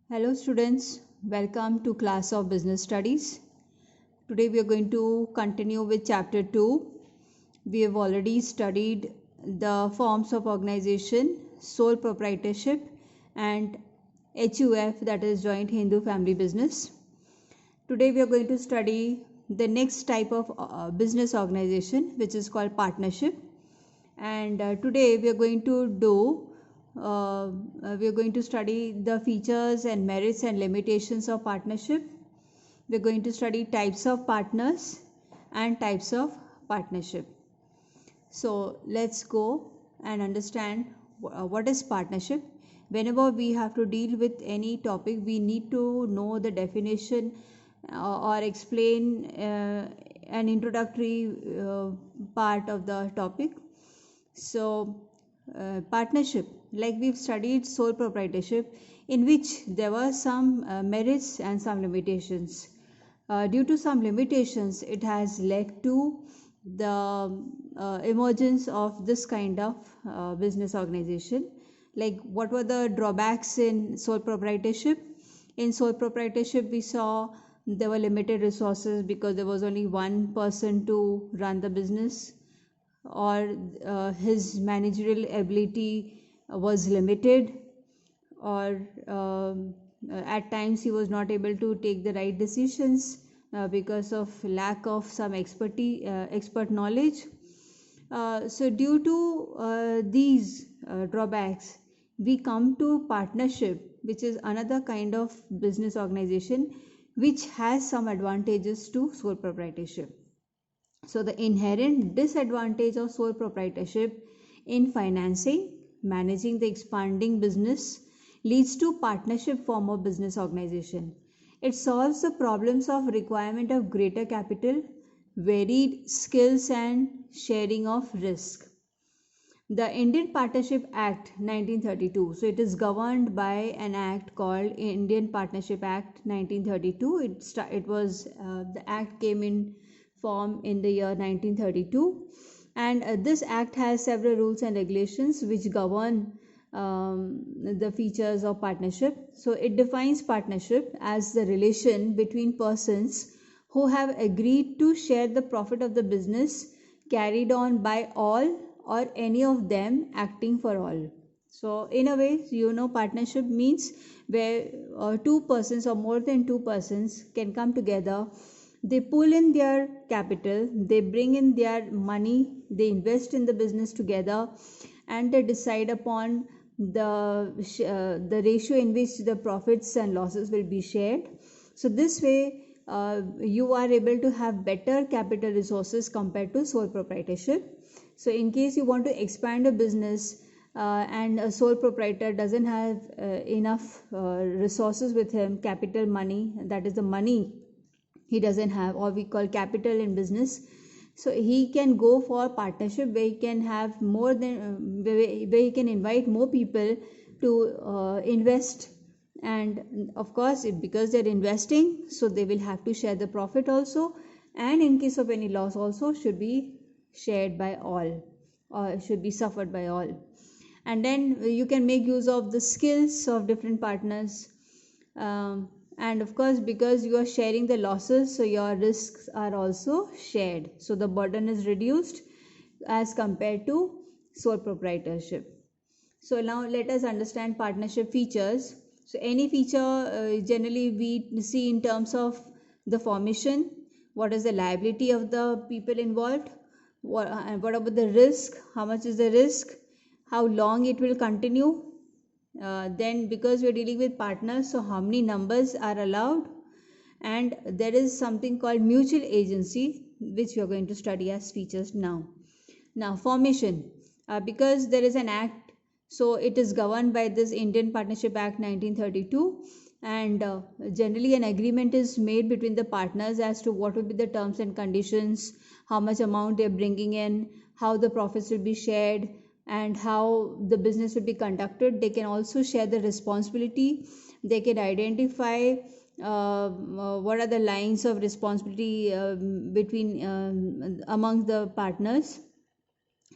Hello students, welcome to class of business studies. Today we are going to continue with chapter 2. We have already studied the forms of organization, sole proprietorship and HUF, that is joint Hindu family business. Today we are going to study the next type of business organization, which is called partnership. And today we are going to study the features and merits and limitations of partnership. We're going to study types of partners and types of partnership. So let's go and understand what is partnership. Whenever we have to deal with any topic, we need to know the definition or explain an introductory part of the topic. So partnership, like we've studied sole proprietorship, in which there were some merits and some limitations. Due to some limitations, it has led to the emergence of this kind of business organization. Like, what were the drawbacks in sole proprietorship? In sole proprietorship, we saw there were limited resources because there was only one person to run the business, or his managerial ability was limited, or at times he was not able to take the right decisions because of lack of some expert knowledge. So due to these drawbacks, we come to partnership, which is another kind of business organization which has some advantages to sole proprietorship. So the inherent disadvantage of sole proprietorship in financing, managing the expanding business, leads to partnership form of business organization. It solves the problems of requirement of greater capital, varied skills and sharing of risk. The Indian Partnership Act 1932, so it is governed by an act called Indian Partnership Act 1932. The act came in form in the year 1932, and this act has several rules and regulations which govern the features of partnership. So it defines partnership as the relation between persons who have agreed to share the profit of the business carried on by all or any of them acting for all. So in a way, partnership means where two persons or more than two persons can come together. They pull in their capital, they bring in their money, they invest in the business together, and they decide upon the ratio in which the profits and losses will be shared. So this way, you are able to have better capital resources compared to sole proprietorship. So in case you want to expand a business and a sole proprietor doesn't have enough resources with him, capital, money, that is the money he doesn't have, or we call capital in business, so he can go for partnership where he can have more than where he can invite more people to invest. And of course, because they're investing, so they will have to share the profit also, and in case of any loss also should be shared by all, or should be suffered by all. And then you can make use of the skills of different partners, and of course, because you are sharing the losses, so your risks are also shared, so the burden is reduced as compared to sole proprietorship. So now let us understand partnership features. So any feature generally we see in terms of the formation, what is the liability of the people involved, what about the risk, how much is the risk, how long it will continue. Then because we are dealing with partners, so how many numbers are allowed, and there is something called mutual agency, which we are going to study as features now. Now formation, because there is an act, so it is governed by this Indian Partnership Act 1932, and generally an agreement is made between the partners as to what will be the terms and conditions, how much amount they are bringing in, how the profits will be shared, and how the business will be conducted. They can also share the responsibility. They can identify what are the lines of responsibility between among the partners.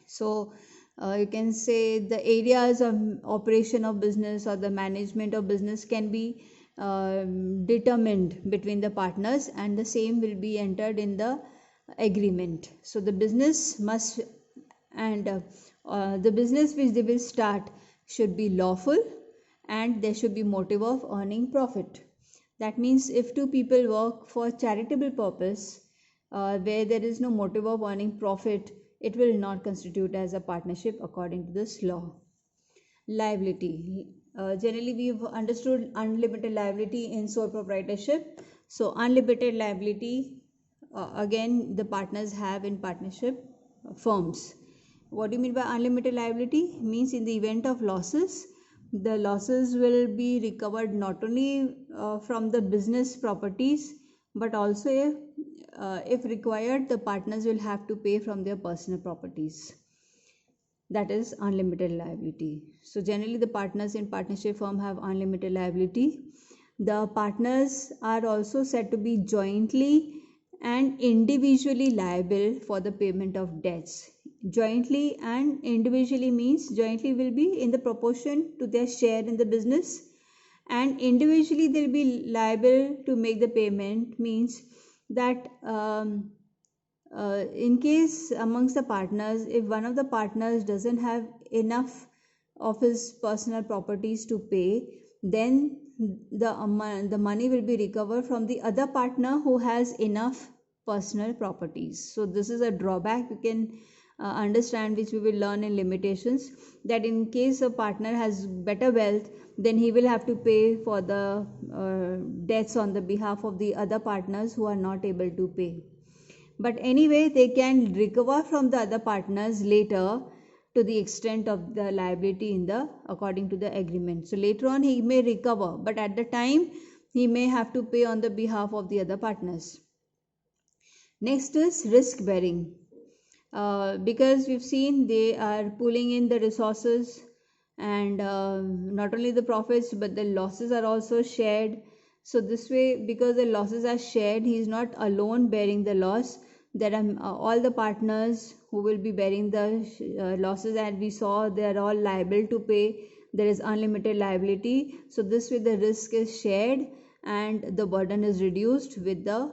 So you can say the areas of operation of business or the management of business can be determined between the partners, and the same will be entered in the agreement. So the business must, and the business which they will start should be lawful, and there should be motive of earning profit. That means if two people work for charitable purpose, where there is no motive of earning profit, it will not constitute as a partnership according to this law. Liability. Generally, we've understood unlimited liability in sole proprietorship. So, unlimited liability, again, the partners have in partnership firms. What do you mean by unlimited liability? Means in the event of losses, the losses will be recovered not only from the business properties, but also if required, the partners will have to pay from their personal properties. That is unlimited liability. So generally the partners in partnership firm have unlimited liability. The partners are also said to be jointly and individually liable for the payment of debts. Jointly and individually means jointly will be in the proportion to their share in the business, and individually they will be liable to make the payment, means that in case amongst the partners, if one of the partners doesn't have enough of his personal properties to pay, then the money will be recovered from the other partner who has enough personal properties. So this is a drawback you can understand, which we will learn in limitations, that in case a partner has better wealth, then he will have to pay for the debts on the behalf of the other partners who are not able to pay. But anyway, they can recover from the other partners later to the extent of the liability in the according to the agreement. So later on he may recover, but at the time he may have to pay on the behalf of the other partners. Next is risk bearing. Because we've seen they are pulling in the resources, and not only the profits but the losses are also shared. So this way, because the losses are shared, he is not alone bearing the loss. There are all the partners who will be bearing the losses, and we saw they are all liable to pay. There is unlimited liability. So this way the risk is shared and the burden is reduced with the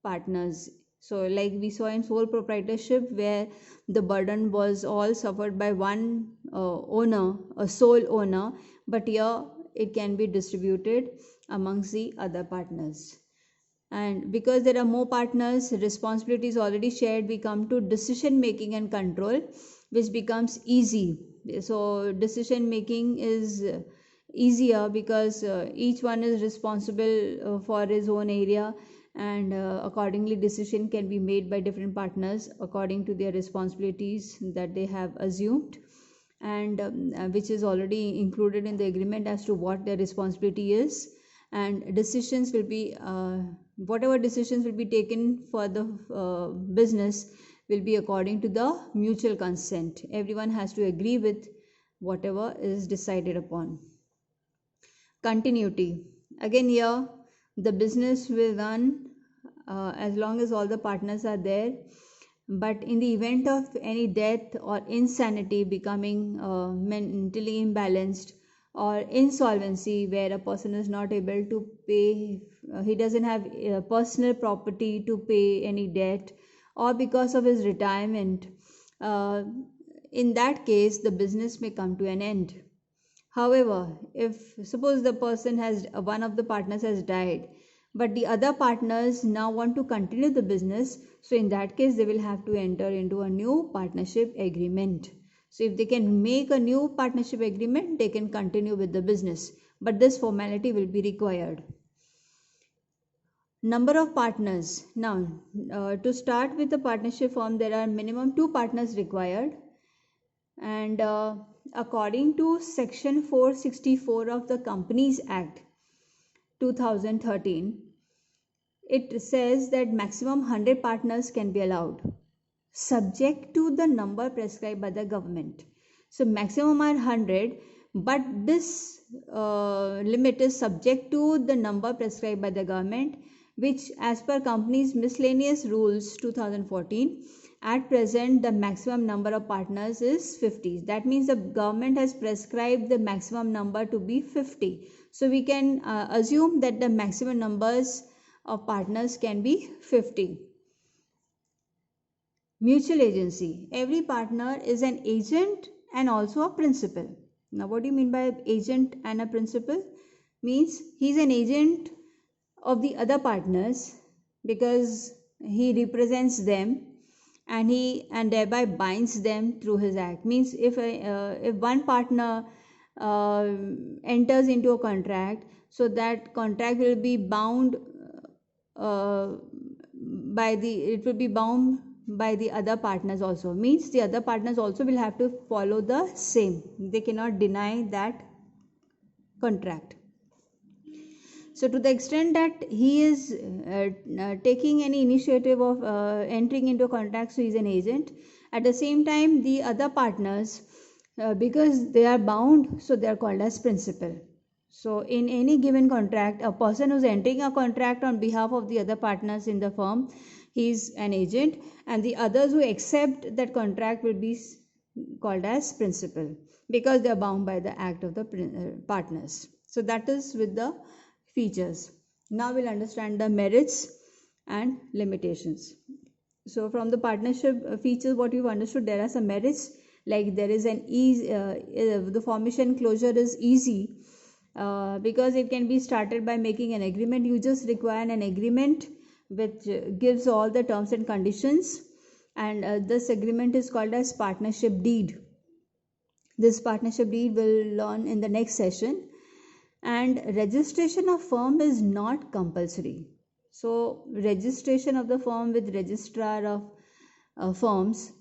partners. So like we saw in sole proprietorship, where the burden was all suffered by one owner, a sole owner, but here it can be distributed amongst the other partners. And because there are more partners, responsibility is already shared, we come to decision making and control, which becomes easy. So decision making is easier because each one is responsible for his own area, and accordingly decision can be made by different partners according to their responsibilities that they have assumed, and which is already included in the agreement as to what their responsibility is. And decisions will be whatever decisions will be taken for the business will be according to the mutual consent. Everyone has to agree with whatever is decided upon. Continuity. Again here the business will run as long as all the partners are there, but in the event of any death or insanity, becoming mentally imbalanced, or insolvency where a person is not able to pay, he doesn't have personal property to pay any debt, or because of his retirement, in that case the business may come to an end. However, if suppose the person has one of the partners has died, but the other partners now want to continue the business, so in that case they will have to enter into a new partnership agreement. So if they can make a new partnership agreement, they can continue with the business, but this formality will be required. Number of partners. Now to start with the partnership firm, there are minimum 2 partners required, and according to section 464 of the Companies Act 2013, it says that maximum 100 partners can be allowed, subject to the number prescribed by the government. So maximum are 100, but this limit is subject to the number prescribed by the government, which as per Companies Miscellaneous Rules 2014, at present the maximum number of partners is 50. That means the government has prescribed the maximum number to be 50. So we can assume that the maximum numbers of partners can be 50. Mutual agency. Every partner is an agent and also a principal. Now, what do you mean by agent and a principal? Means he's an agent of the other partners because he represents them and thereby binds them through his act. Means if one partner uh, enters into a contract, so that contract will be bound uh, it will be bound by the other partners also. Means the other partners also will have to follow the same. They cannot deny that contract. So to the extent that he is taking any initiative of entering into a contract, so he is an agent. At the same time, the other partners, because they are bound, so they are called as principal. So in any given contract, a person who is entering a contract on behalf of the other partners in the firm, he is an agent, and the others who accept that contract will be called as principal because they are bound by the act of the partners. So that is with the features. Now we'll understand the merits and limitations. So from the partnership features, what you've understood, there are some merits, like there is an easy, the formation closure is easy because it can be started by making an agreement. You just require an agreement which gives all the terms and conditions, and this agreement is called as partnership deed. This partnership deed will learn in the next session. And registration of firm is not compulsory. So registration of the firm with registrar of firms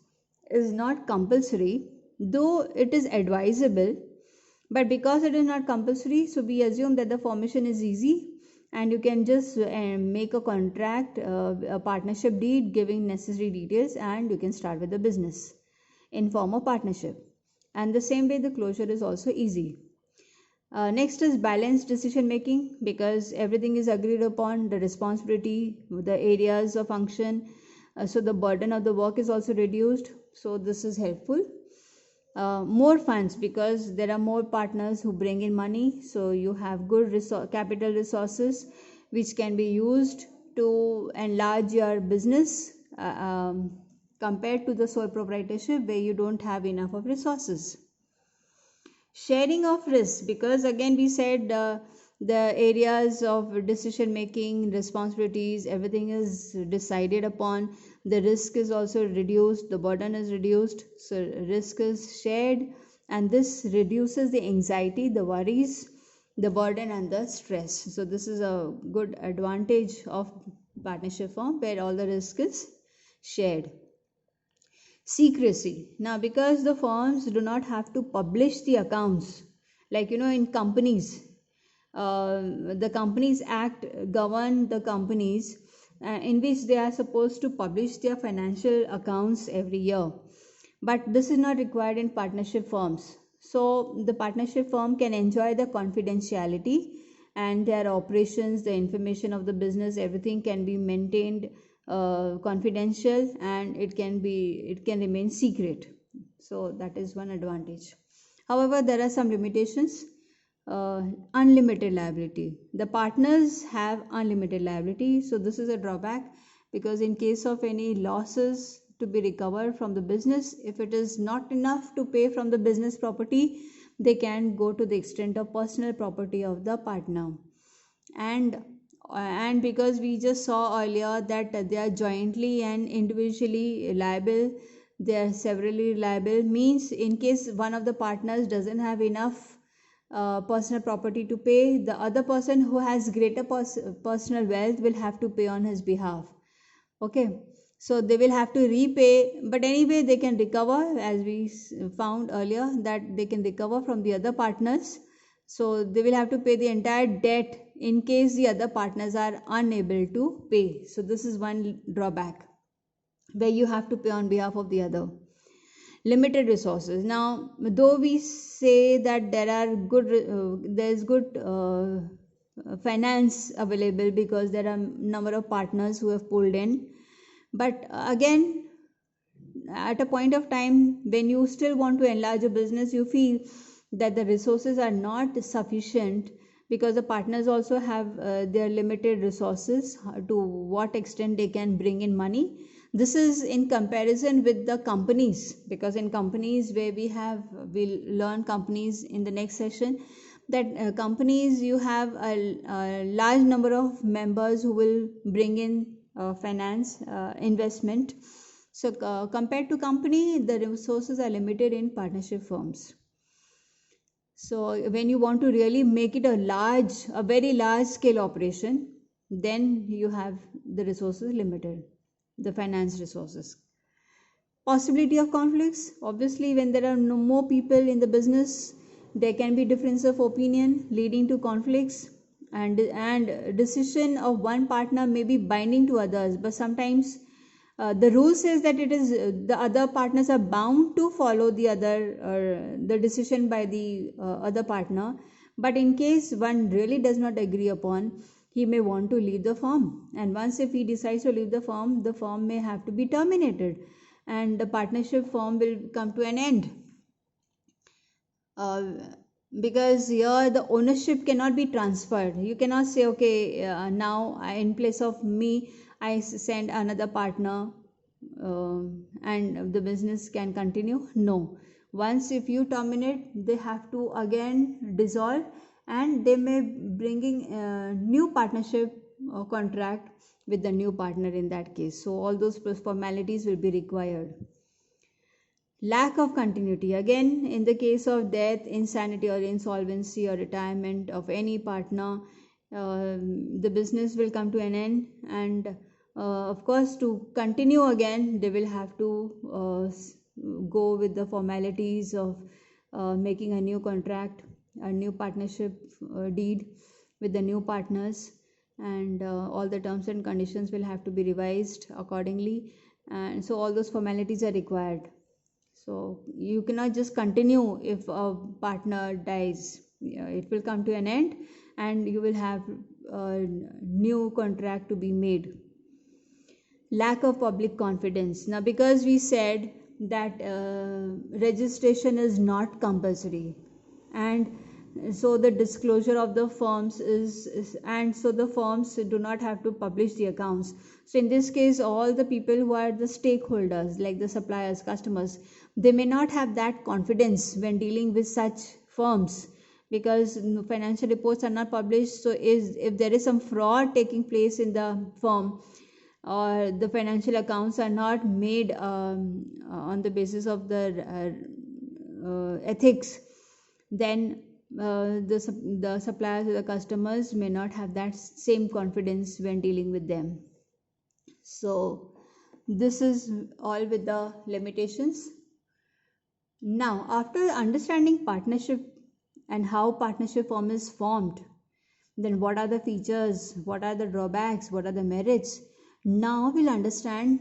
is not compulsory, though it is advisable. But because it is not compulsory, so we assume that the formation is easy, and you can just make a contract, a partnership deed giving necessary details, and you can start with the business in form of partnership. And the same way the closure is also easy. Next is balanced decision making, because everything is agreed upon, the responsibility, the areas of function, so the burden of the work is also reduced. So this is helpful. More funds, because there are more partners who bring in money, so you have good capital resources which can be used to enlarge your business compared to the sole proprietorship where you don't have enough of resources. Sharing of risk, because again we said the areas of decision making, responsibilities, everything is decided upon. The risk is also reduced, the burden is reduced, so risk is shared, and this reduces the anxiety, the worries, the burden, and the stress. So this is a good advantage of partnership firm where all the risk is shared. Secrecy. Now, because the firms do not have to publish the accounts, like in companies, the Companies Act govern the companies in which they are supposed to publish their financial accounts every year. But this is not required in partnership firms. So the partnership firm can enjoy the confidentiality, and their operations, the information of the business, everything can be maintained confidential, and it can remain secret. So that is one advantage. However, there are some limitations. Unlimited liability. The partners have unlimited liability, so this is a drawback, because in case of any losses to be recovered from the business, if it is not enough to pay from the business property, they can go to the extent of personal property of the partner. And because we just saw earlier that they are jointly and individually liable, they are severally liable, means in case one of the partners doesn't have enough personal property to pay, the other person who has greater personal wealth will have to pay on his behalf. Okay, so they will have to repay, but anyway they can recover, as we found earlier that they can recover from the other partners. So they will have to pay the entire debt in case the other partners are unable to pay. So this is one drawback, where you have to pay on behalf of the other. Limited resources. Now, though we say that there's good finance available because there are number of partners who have pulled in, but again, at a point of time when you still want to enlarge a business, you feel that the resources are not sufficient, because the partners also have their limited resources, to what extent they can bring in money. This is in comparison with the companies, because in companies where we'll learn companies in the next session, that companies, you have a large number of members who will bring in finance investment. So compared to company, the resources are limited in partnership firms. So when you want to really make it a very large scale operation, then you have the resources limited, the finance resources. Possibility of conflicts, obviously when there are no more people in the business, there can be difference of opinion leading to conflicts, and decision of one partner may be binding to others, but sometimes the rule says that it is the other partners are bound to follow the decision by the other partner. But in case one really does not agree upon, he may want to leave the firm, and once if he decides to leave the firm may have to be terminated, and the partnership firm will come to an end. uh, because here the ownership cannot be transferred. You cannot say, okay, now in place of me I send another partner, and the business can continue. No, once if you terminate, they have to again dissolve, and they may bringing new partnership contract with the new partner in that case. So all those formalities will be required. Lack of continuity, again in the case of death, insanity, or insolvency or retirement of any partner, the business will come to an end, and of course to continue again they will have to go with the formalities of making a new contract, a new partnership deed with the new partners, and all the terms and conditions will have to be revised accordingly, and so all those formalities are required. So you cannot just continue if a partner dies. It will come to an end, and you will have a new contract to be made. Lack of public confidence. Now, because we said that registration is not compulsory, and so the disclosure of the firms and so the firms do not have to publish the accounts. So in this case, all the people who are the stakeholders, like the suppliers, customers, they may not have that confidence when dealing with such firms, because financial reports are not published. So if there is some fraud taking place in the firm, or the financial accounts are not made on the basis of the ethics, then the suppliers or the customers may not have that same confidence when dealing with them. So this is all with the limitations. Now, after understanding partnership and how partnership firm is formed, then what are the features, what are the drawbacks, what are the merits? Now we'll understand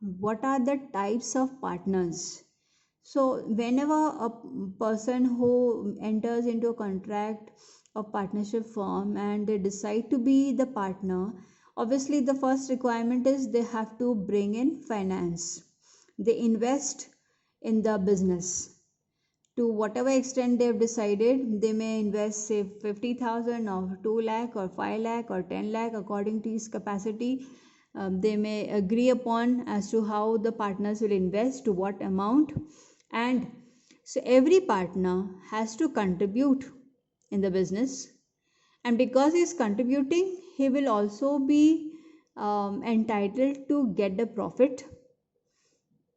what are the types of partners. So whenever a person who enters into a contract of partnership firm and they decide to be the partner, obviously the first requirement is they have to bring in finance. They invest in the business to whatever extent they've decided. They may invest, say, 50,000 or 2 lakh or 5 lakh or 10 lakh according to his capacity. They may agree upon as to how the partners will invest, to what amount, and so every partner has to contribute in the business, and because he is contributing, he will also be entitled to get the profit.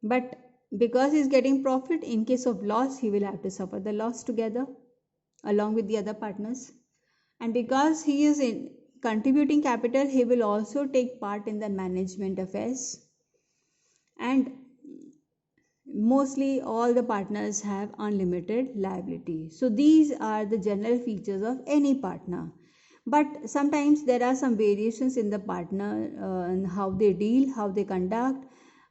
But because he is getting profit, in case of loss, he will have to suffer the loss together along with the other partners. And because he is in contributing capital, he will also take part in the management affairs. And mostly all the partners have unlimited liability. So these are the general features of any partner. But sometimes there are some variations in the partner and how they deal, how they conduct,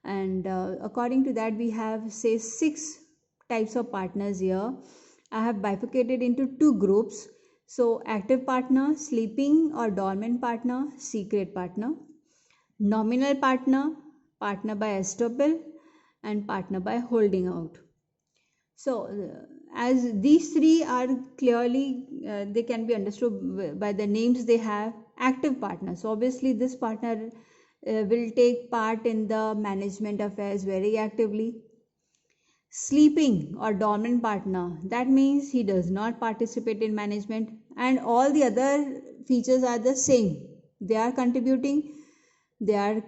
and according to that we have, say, 6 types of partners here. I have bifurcated into 2 groups. So active partner, sleeping or dormant partner, secret partner, nominal partner, partner by estoppel, and partner by holding out. So as these three are clearly they can be understood by the names they have. Active partner, so obviously this partner will take part in the management affairs very actively. Sleeping or dormant partner, that means he does not participate in management, and all the other features are the same. They are contributing, they're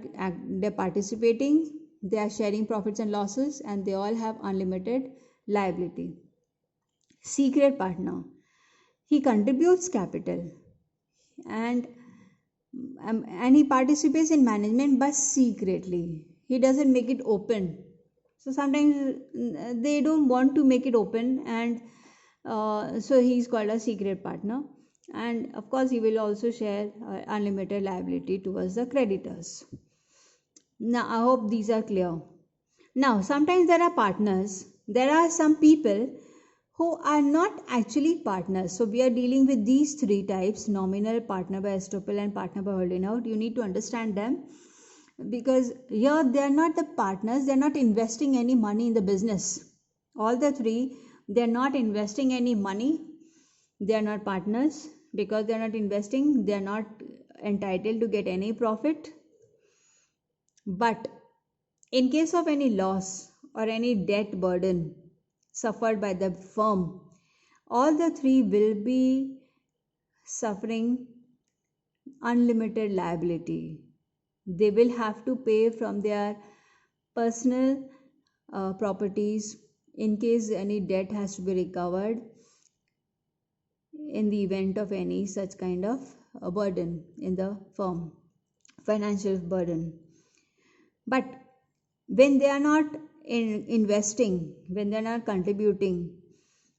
participating, they are sharing profits and losses, and they all have unlimited liability. Secret partner, he contributes capital, and he participates in management but secretly. He doesn't make it open. So sometimes they don't want to make it open, and so he's called a secret partner. And of course, he will also share unlimited liability towards the creditors. Now, I hope these are clear. Now, sometimes there are partners. There are some people who are not actually partners. So, we are dealing with these three types: nominal, partner by estoppel, and partner by holding out. You need to understand them, because here they are not the partners, they are not investing any money in the business. All the three, they are not investing any money, they are not partners. Because they are not investing, they are not entitled to get any profit. But in case of any loss or any debt burden suffered by the firm, all the three will be suffering unlimited liability. They will have to pay from their personal properties in case any debt has to be recovered in the event of any such kind of burden in the firm, financial burden. But when they are not investing, when they are not contributing,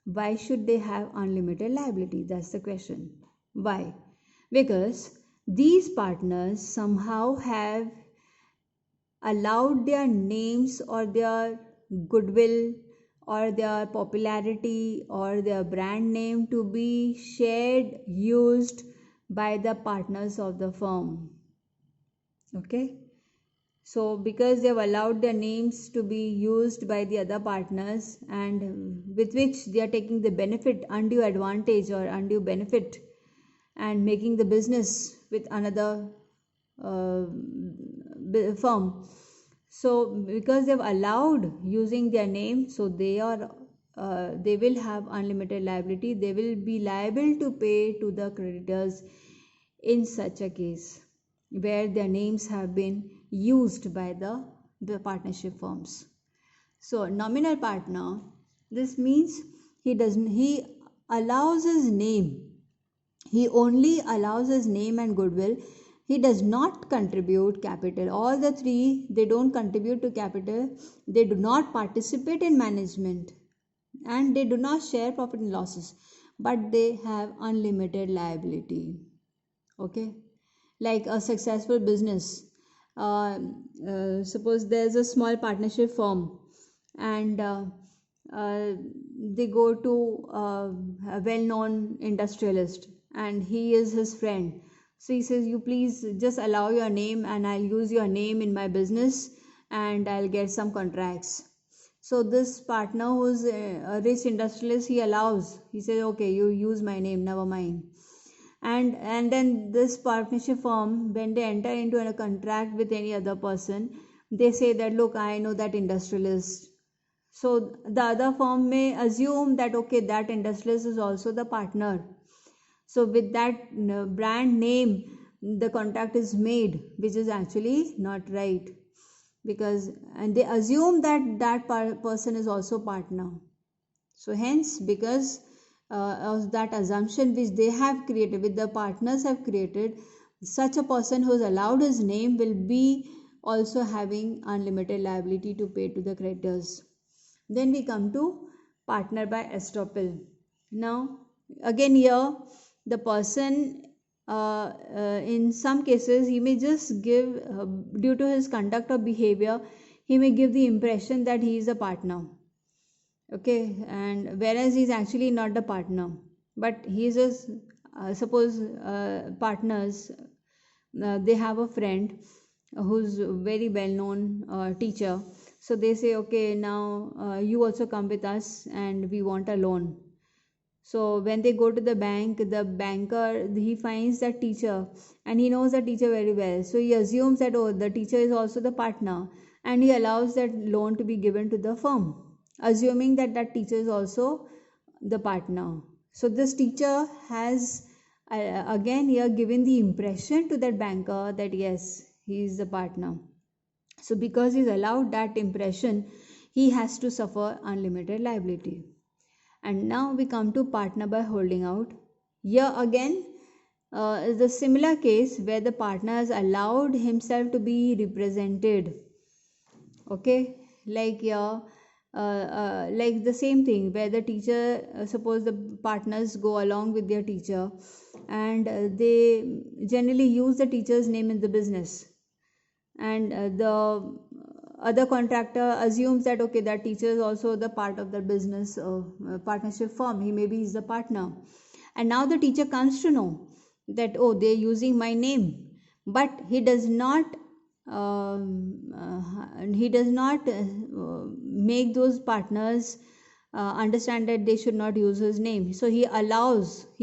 why should they have unlimited liability? That's the question. Why? Because these partners somehow have allowed their names or their goodwill or their popularity or their brand name to be shared, used by the partners of the firm. Okay, so because they have allowed their names to be used by the other partners, and with which they are taking the benefit, undue advantage or undue benefit, and making the business with another firm. So because they've allowed using their name, so they will have unlimited liability. They will be liable to pay to the creditors in such a case where their names have been used by the partnership firms. So nominal partner, this means he allows his name. He only allows his name and goodwill. He does not contribute capital. All the three, they don't contribute to capital. They do not participate in management, and they do not share profit and losses, but they have unlimited liability. Okay, like a successful business. Suppose there's a small partnership firm, and they go to a well-known industrialist, and he is his friend. So he says, you please just allow your name, and I'll use your name in my business, and I'll get some contracts. So this partner, who's a rich industrialist, he allows. He says, okay, you use my name, never mind. And then this partnership firm, when they enter into a contract with any other person, they say that, look, I know that industrialist. So the other firm may assume that, okay, that industrialist is also the partner. So with that brand name, the contract is made, which is actually not right, and they assume that person is also partner. So hence, because of that assumption which they have created, which the partners have created, such a person who is allowed his name will be also having unlimited liability to pay to the creditors. Then we come to partner by estoppel. Now again here, the person in some cases, he may just give due to his conduct or behavior, he may give the impression that he is a partner. Okay, and whereas he is actually not the partner, but he is just suppose partners, they have a friend who's very well known teacher. So they say, okay, now you also come with us and we want a loan. So when they go to the bank, the banker, he finds that teacher and he knows the teacher very well. So he assumes that, oh, the teacher is also the partner, and he allows that loan to be given to the firm, assuming that that teacher is also the partner. So this teacher has again here given the impression to that banker that yes, he is the partner. So because he's allowed that impression, he has to suffer unlimited liability. And now we come to partner by holding out. Here again is a similar case where the partner has allowed himself to be represented. Okay, like here, like the same thing where the teacher, suppose the partners go along with their teacher, and they generally use the teacher's name in the business, and the other contractor assumes that okay, that teacher is also the part of the business partnership firm, he maybe is the partner. And now the teacher comes to know that oh, they're using my name, but he does not make those partners understand that they should not use his name. So he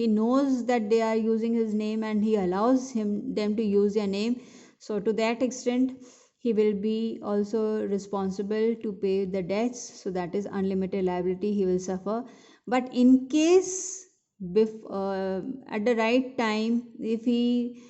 knows that they are using his name, and he allows them to use their name. So to that extent, he will be also responsible to pay the debts. So that is unlimited liability he will suffer. But in case at the right time, if he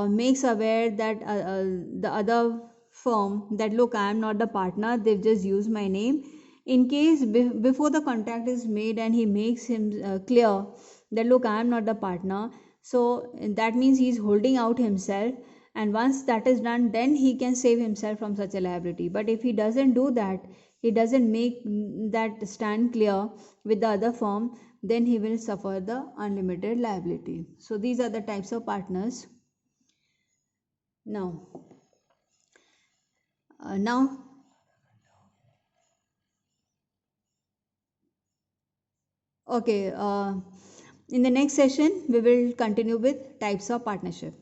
makes aware that the other firm that look, I am not the partner, they've just used my name. In case before the contract is made and he makes him clear that look, I am not the partner, so that means he is holding out himself, and once that is done, then he can save himself from such a liability. But if he doesn't do that, he doesn't make that stand clear with the other firm, then he will suffer the unlimited liability. So these are the types of partners. Now okay, in the next session we will continue with types of partnership.